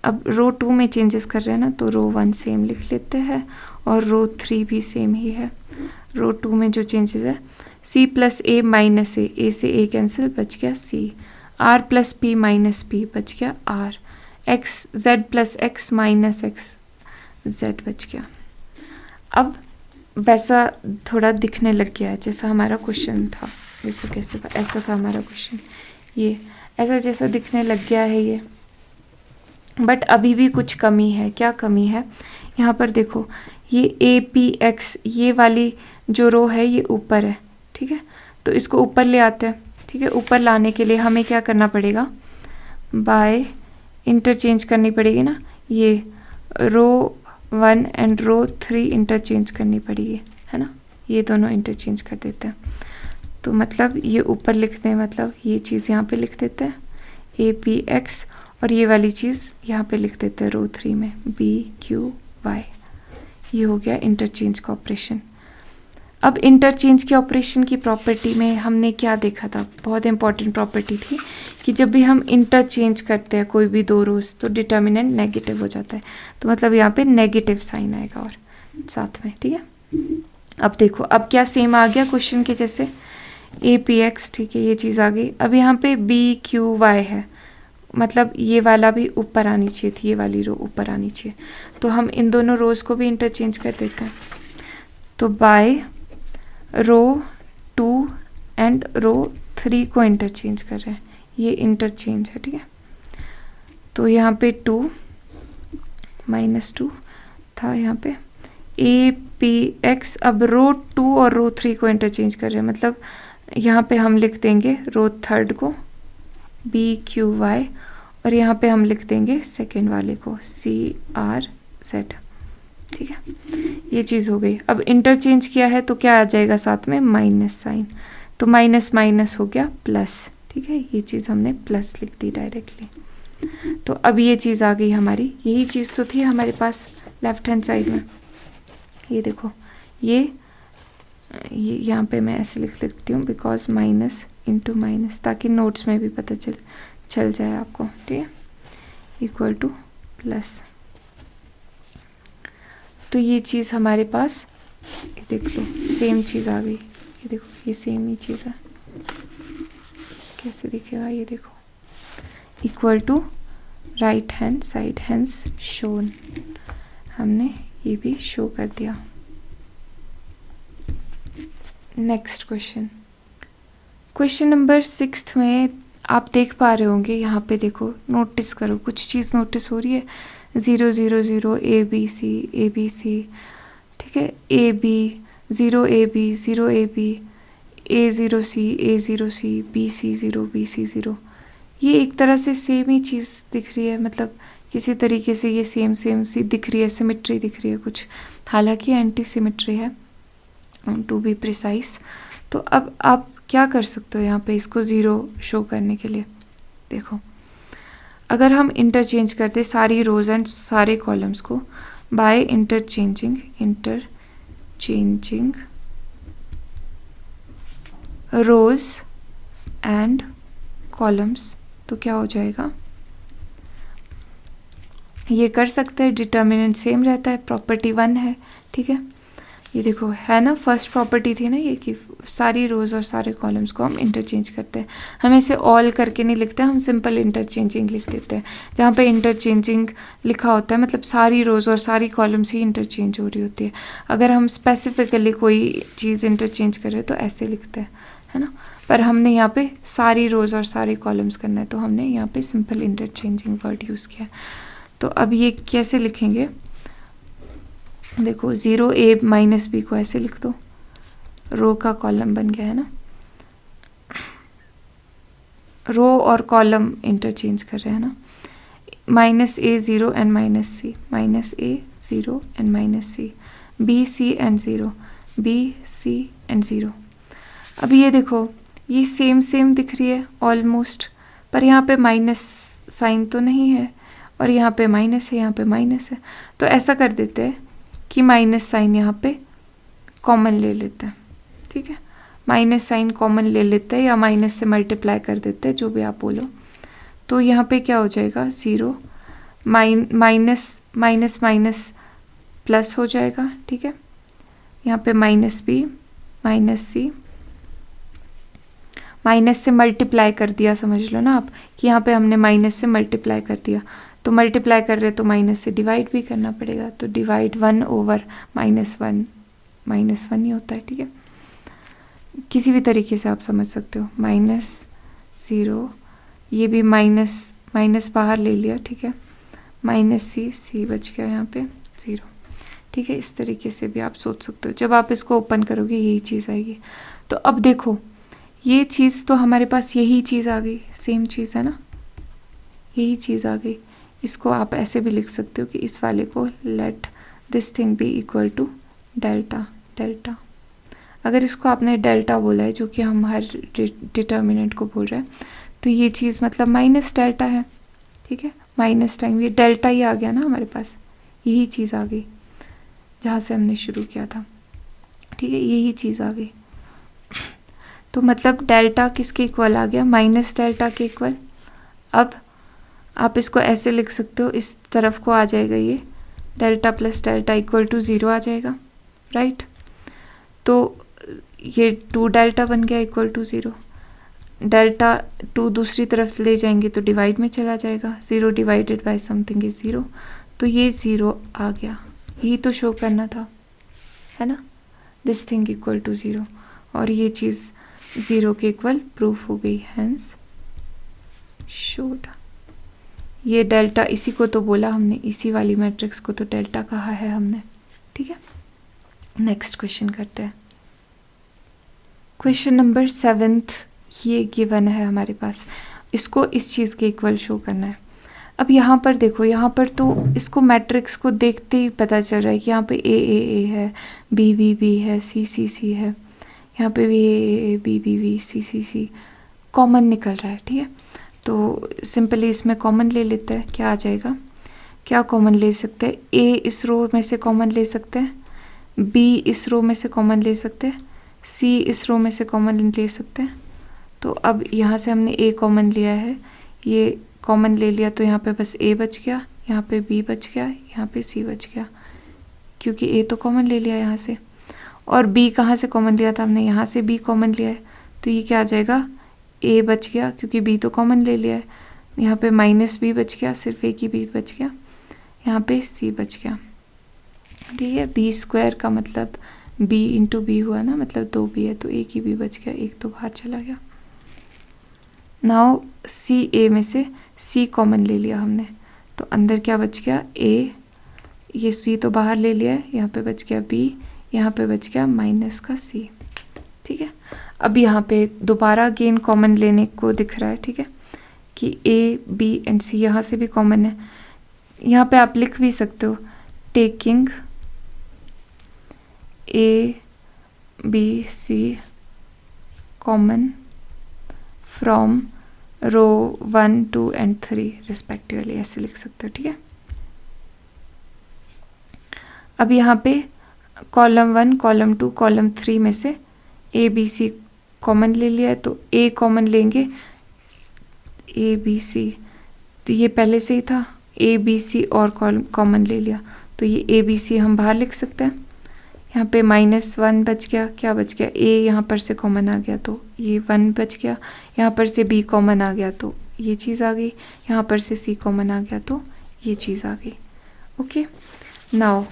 अब रो 2 में चेंजेस कर रहे हैं ना, तो रो 1 सेम लिख लेते हैं और रो 3 भी सेम ही है। रो 2 में जो चेंजेस है, c प्लस ए माइनस ए से a कैंसिल, बच गया c, r plus p minus p, बच गया r, x z plus x minus x, z बच गया। अब वैसा थोड़ा दिखने लग गया है जैसा हमारा क्वेश्चन था, देखो कैसे था, ऐसा था हमारा क्वेश्चन, ये ऐसा जैसा दिखने लग गया है ये, बट अभी भी कुछ कमी है, क्या कमी है, यहाँ पर देखो ये APX ये वाली जो रो है ये ऊपर है, ठीक है, तो इसको ऊपर ले आते हैं, ठीक है। ऊपर लाने के लिए हमें क्या करना पड़ेगा, बाय इंटरचेंज करनी पड़ेगी ना, ये रो 1 एंड रो 3 इंटरचेंज करनी पड़ेगी, है ना, ये दोनों इंटरचेंज कर देते हैं। तो मतलब ये ऊपर लिखते हैं, मतलब ये चीज़ यहाँ पे लिख देते हैं APX और ये वाली चीज़ यहाँ पे लिख देते हैं रो 3 में BQY। ये हो गया इंटरचेंज का ऑपरेशन। अब इंटरचेंज के ऑपरेशन की प्रॉपर्टी में हमने क्या देखा था, बहुत इंपॉर्टेंट प्रॉपर्टी थी कि जब भी हम इंटरचेंज करते हैं कोई भी दो रोज तो डिटर्मिनेंट नेगेटिव हो जाता है, तो मतलब यहाँ पे नेगेटिव साइन आएगा और साथ में, ठीक है। अब देखो अब क्या सेम आ गया क्वेश्चन के जैसे APX, ठीक है, ये चीज़ आ गई। अब यहाँ पे BQY है, मतलब ये वाला भी ऊपर आनी चाहिए थी, ये वाली रो ऊपर आनी चाहिए, तो हम इन दोनों रोज को भी इंटरचेंज कर देते हैं। तो बाय रो 2 एंड रो 3 को इंटरचेंज कर रहे हैं, ये इंटरचेंज है, ठीक है। तो यहाँ पे 2 -2 था यहाँ पे APX। अब रो 2 और रो 3 को इंटरचेंज कर रहे हैं, मतलब यहाँ पे हम लिख देंगे रो 3 को BQY और यहाँ पे हम लिख देंगे सेकेंड वाले को CRZ, ठीक है। ये चीज़ हो गई। अब इंटरचेंज किया है तो क्या आ जाएगा साथ में, माइनस साइन, तो माइनस माइनस हो गया प्लस, ठीक है, ये चीज़ हमने प्लस लिख दी डायरेक्टली। तो अब ये चीज़ आ गई हमारी, यही चीज़ तो थी हमारे पास लेफ्ट हैंड साइड में। ये देखो ये यहाँ पे मैं ऐसे लिख लेती हूँ बिकॉज माइनस इंटू माइनस, ताकि नोट्स में भी पता चल जाए आपको, ठीक है, इक्वल टू प्लस। तो ये चीज़ हमारे पास, देख लो सेम चीज़ आ गई, ये देखो ये सेम ही चीज़ है, कैसे दिखेगा ये देखो, equal to right hand side hands shown, हमने ये भी शो कर दिया। नेक्स्ट क्वेश्चन, क्वेश्चन नंबर 6 में आप देख पा रहे होंगे, यहाँ पे देखो नोटिस करो, कुछ चीज़ नोटिस हो रही है, 0 0 0 ABC ABC, ठीक है, AB 0 AB 0 AB A0 C A0 C BC 0 BC 0, ये एक तरह से सेम ही चीज़ दिख रही है, मतलब किसी तरीके से ये सेम सी दिख रही है, सिमेट्री दिख रही है कुछ, हालांकि एंटी सिमेट्री है टू बी प्रिसाइज। तो अब आप क्या कर सकते हो यहाँ पे इसको ज़ीरो शो करने के लिए, देखो अगर हम इंटरचेंज करते सारी रोज एंड सारे कॉलम्स को by interchanging rows and columns, तो क्या हो जाएगा, ये कर सकते हैं, डिटर्मिनेंट सेम रहता है, प्रॉपर्टी 1 है, ठीक है। ये देखो है ना, फर्स्ट प्रॉपर्टी थी ना ये कि सारी रोज और सारे कॉलम्स को हम इंटरचेंज करते हैं, हम इसे ऑल करके नहीं लिखते, हम सिंपल इंटरचेंजिंग लिख देते हैं। जहाँ पे इंटरचेंजिंग लिखा होता है मतलब सारी रोज और सारी कॉलम्स ही इंटरचेंज हो रही होती है, अगर हम स्पेसिफिकली कोई चीज़ इंटरचेंज कर रहे हैं तो ऐसे लिखते हैं, है ना, पर हमने यहाँ पे सारी रोज और सारे कॉलम्स करना है तो हमने यहाँ पे सिंपल इंटरचेंजिंग वर्ड यूज़ किया। तो अब ये कैसे लिखेंगे, देखो 0 A माइनस B को ऐसे लिख दो, रो का कॉलम बन गया है ना, रो और कॉलम इंटरचेंज कर रहे हैं ना, -A 0 and -C, -A 0 and -C, B C and 0, B C and 0। अब ये देखो ये सेम दिख रही है ऑलमोस्ट, पर यहाँ पे माइनस साइन तो नहीं है और यहाँ पे माइनस है, यहाँ पे माइनस है, तो ऐसा कर देते हैं कि माइनस साइन यहाँ पे कॉमन ले लेते हैं, ठीक है, माइनस साइन कॉमन ले लेते हैं या माइनस से मल्टीप्लाई कर देते हैं, जो भी आप बोलो। तो यहाँ पे क्या हो जाएगा, 0 माइनस माइनस माइनस प्लस हो जाएगा, ठीक है, यहाँ पे -B -C, माइनस से मल्टीप्लाई कर दिया, समझ लो ना आप कि यहाँ पे हमने माइनस से मल्टीप्लाई कर दिया, तो मल्टीप्लाई कर रहे तो माइनस से डिवाइड भी करना पड़ेगा, तो डिवाइड 1 ओवर -1 ही होता है, ठीक है, किसी भी तरीके से आप समझ सकते हो। -0, ये भी माइनस बाहर ले लिया, ठीक है, -C बच गया यहाँ पे 0। ठीक है, इस तरीके से भी आप सोच सकते हो। जब आप इसको ओपन करोगे यही चीज़ आएगी। तो अब देखो ये चीज़ तो हमारे पास यही चीज़ आ गई, सेम चीज़ है ना, यही चीज़ आ गई। इसको आप ऐसे भी लिख सकते हो कि इस वाले को let this thing be equal to delta delta. अगर इसको आपने डेल्टा बोला है, जो कि हम हर डिटर्मिनेंट को बोल रहे हैं, तो ये चीज़ मतलब माइनस डेल्टा है। ठीक है, माइनस टाइम ये डेल्टा ही आ गया ना हमारे पास, यही चीज़ आ गई जहाँ से हमने शुरू किया था। ठीक है, यही चीज़ आ गई। तो मतलब डेल्टा किसके इक्वल आ गया, माइनस डेल्टा के इक्वल। अब आप इसको ऐसे लिख सकते हो, इस तरफ को आ जाएगा ये delta plus delta equal to 0 आ जाएगा, राइट। तो ये 2 डेल्टा बन गया इक्वल टू 0। डेल्टा 2 दूसरी तरफ ले जाएंगे तो डिवाइड में चला जाएगा, 0 डिवाइडेड बाय समथिंग इज 0। तो ये 0 आ गया, यही तो शो करना था, है ना, दिस थिंग इक्वल टू 0। और ये चीज़ 0 के इक्वल प्रूफ हो गई, हैंस शोड। ये डेल्टा, इसी को तो बोला हमने, इसी वाली मैट्रिक्स को तो डेल्टा कहा है हमने। ठीक है, नेक्स्ट क्वेश्चन करते हैं। क्वेश्चन नंबर 7th, ये गिवन है हमारे पास, इसको इस चीज़ के इक्वल शो करना है। अब यहाँ पर देखो, यहाँ पर तो इसको मैट्रिक्स को देखते ही पता चल रहा है कि यहाँ पे ए है, बी है, सी है, यहाँ पे भी ए बी सी कॉमन निकल रहा है। ठीक है, तो सिंपली इसमें कॉमन ले लेते हैं, क्या आ जाएगा, क्या कॉमन ले सकते हैं, ए इस रो में से कॉमन ले सकते हैं, बी इस रो में से कॉमन ले सकते हैं, सी इस रो में से कॉमन ले सकते हैं। तो अब यहाँ से हमने ए कॉमन लिया है, ये कॉमन ले लिया, तो यहाँ पे बस ए बच गया, यहाँ पे बी बच गया, यहाँ पे सी बच गया, क्योंकि ए तो कॉमन ले लिया यहाँ से। और बी कहाँ से कॉमन लिया था हमने, यहाँ से बी कॉमन लिया है, तो ये क्या आ जाएगा, ए बच गया, क्योंकि बी तो कॉमन ले लिया है। यहाँ पे माइनस बी बच गया, सिर्फ एक ही बी बच गया, यहाँ पे सी बच गया। ठीक है, बी स्क्वायर का मतलब बी इंटू बी हुआ ना, मतलब 2 बी है, तो एक ही बी बच गया, एक तो बाहर चला गया। नाउ सी, ए में से सी कॉमन ले लिया हमने, तो अंदर क्या बच गया, ए, ये सी तो बाहर ले लिया है, यहाँ पे बच गया बी, यहाँ पे बच गया माइनस का सी। ठीक है, अब यहाँ पे दोबारा अगेन कॉमन लेने को दिख रहा है। ठीक है, कि ए बी एंड सी यहाँ से भी कॉमन है। यहाँ पे आप लिख भी सकते हो, taking A B C common from row 1, 2 and 3 respectively, ऐसे लिख सकते हो। ठीक है, अब यहाँ पे कॉलम 1, कॉलम 2, कॉलम 3 में से ए बी सी कॉमन ले लिया है, तो ए कॉमन लेंगे, ए बी सी, तो ये पहले से ही था, ए बी सी और कॉमन ले लिया, तो ये ए बी सी हम बाहर लिख सकते हैं। यहाँ पे -1 बच गया, क्या बच गया, ए यहाँ पर से कॉमन आ गया तो ये 1 बच गया, यहाँ पर से बी कॉमन आ गया तो ये चीज़ आ गई, यहाँ पर से सी कॉमन आ गया तो ये चीज़ आ गई। ओके, नाउ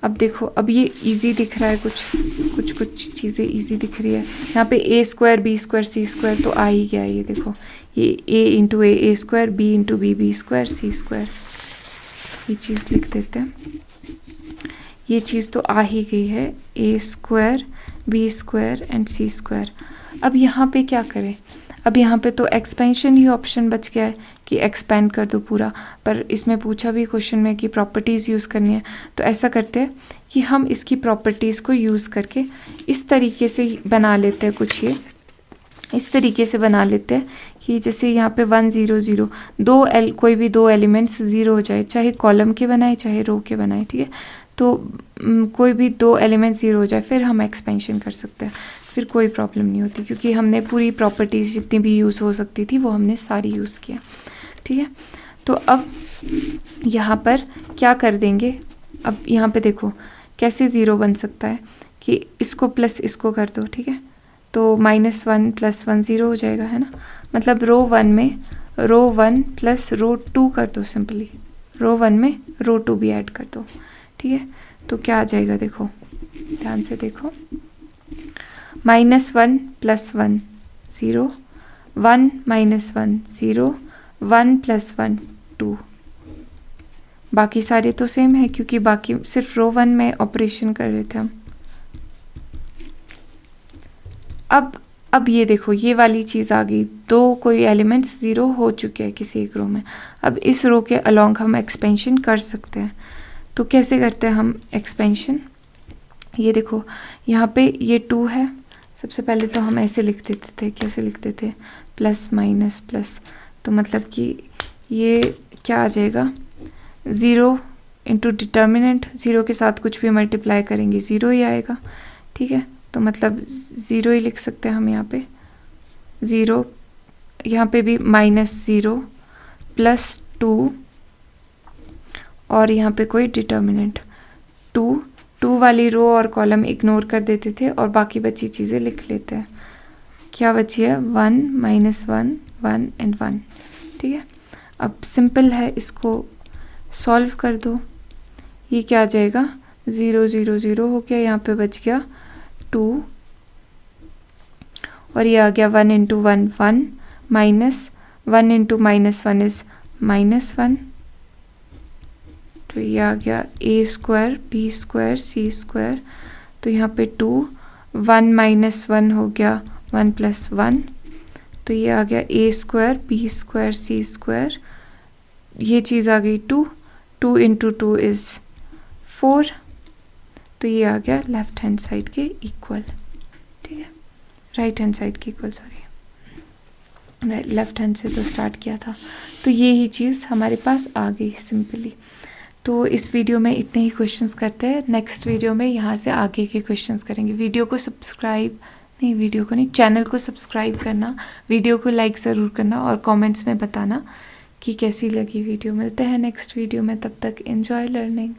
अब देखो, अब ये इजी दिख रहा है, कुछ चीज़ें इजी दिख रही है। यहाँ पे A square B square C square तो आ ही गया, ये देखो, ये A into A square, B into B square, C square, ये चीज़ लिख देते हैं। ये चीज़ तो आ ही गई है, A square B square and C square. अब यहाँ पे क्या करें, अब यहाँ पे तो एक्सपेंशन ही ऑप्शन बच गया है कि एक्सपेंड कर दो पूरा, पर इसमें पूछा भी क्वेश्चन में कि प्रॉपर्टीज़ यूज़ करनी है, तो ऐसा करते हैं कि हम इसकी प्रॉपर्टीज़ को यूज़ करके इस तरीके से बना लेते हैं, कुछ ये इस तरीके से बना लेते हैं कि जैसे यहाँ पे 1 0 0 कोई भी 2 एलिमेंट्स 0 हो जाए, चाहे कॉलम के बनाए चाहे रो के बनाए। ठीक है, तो कोई भी 2 एलिमेंट 0 हो जाए, फिर हम एक्सपेंशन कर सकते हैं, फिर कोई प्रॉब्लम नहीं होती, क्योंकि हमने पूरी प्रॉपर्टीज़ जितनी भी यूज़ हो सकती थी वो हमने सारी यूज़ किया। ठीक है, तो अब यहाँ पर क्या कर देंगे, अब यहाँ पे देखो कैसे 0 बन सकता है कि इसको प्लस इसको कर दो। ठीक है, तो -1 + 1 0 हो जाएगा, है ना, मतलब रो 1 में रो 1 प्लस रो 2 कर दो, सिंपली रो 1 में रो 2 भी ऐड कर दो। ठीक है, तो क्या आ जाएगा, देखो ध्यान से देखो, -1 + 1 0, 1 - 1 0, 1 + 1 2, बाकी सारे तो सेम है क्योंकि बाकी सिर्फ रो 1 में ऑपरेशन कर रहे थे हम। अब ये देखो ये वाली चीज़ आ गई, दो कोई एलिमेंट्स 0 हो चुके हैं किसी एक रो में। अब इस रो के अलोंग हम एक्सपेंशन कर सकते हैं। तो कैसे करते हैं हम एक्सपेंशन? ये देखो यहाँ पे ये 2 है। सबसे पहले तो हम ऐसे लिख देते थे, कैसे लिखते थे, प्लस माइनस प्लस। तो मतलब कि ये क्या आ जाएगा, 0 इंटू डिटर्मिनेंट, 0 के साथ कुछ भी मल्टीप्लाई करेंगे 0 ही आएगा। ठीक है, तो मतलब 0 ही लिख सकते हैं हम यहाँ पे। 0 यहाँ पे भी -0 प्लस 2 और यहाँ पे कोई डिटर्मिनेंट 2 वाली रो और कॉलम इग्नोर कर देते थे और बाकी बची चीज़ें लिख लेते हैं। क्या बची है, 1 -1 1 एंड 1। ठीक है, अब सिंपल है, इसको सॉल्व कर दो। ये क्या आ जाएगा, 0 0 0 हो गया, यहाँ पे बच गया 2 और ये आ गया 1 इंटू 1 1 माइनस 1 इंटू -1 इज -1। तो ये आ गया a² b² c²। तो यहाँ पे 2 1 -1 हो गया 1 + 1। तो ये आ गया a² b² c²। ये चीज़ आ गई 2 इंटू 2 इज़ 4। तो ये आ गया लेफ्ट हैंड साइड के इक्वल। ठीक है, राइट हैंड साइड के इक्वल, सॉरी, लेफ्ट हैंड से तो स्टार्ट किया था। तो ये ही चीज़ हमारे पास आ गई सिंपली। तो इस वीडियो में इतने ही क्वेश्चंस करते हैं। नेक्स्ट वीडियो में यहाँ से आगे के क्वेश्चंस करेंगे। वीडियो को चैनल को सब्सक्राइब करना, वीडियो को लाइक ज़रूर करना और कमेंट्स में बताना कि कैसी लगी वीडियो। मिलते हैं नेक्स्ट वीडियो में, तब तक एंजॉय लर्निंग।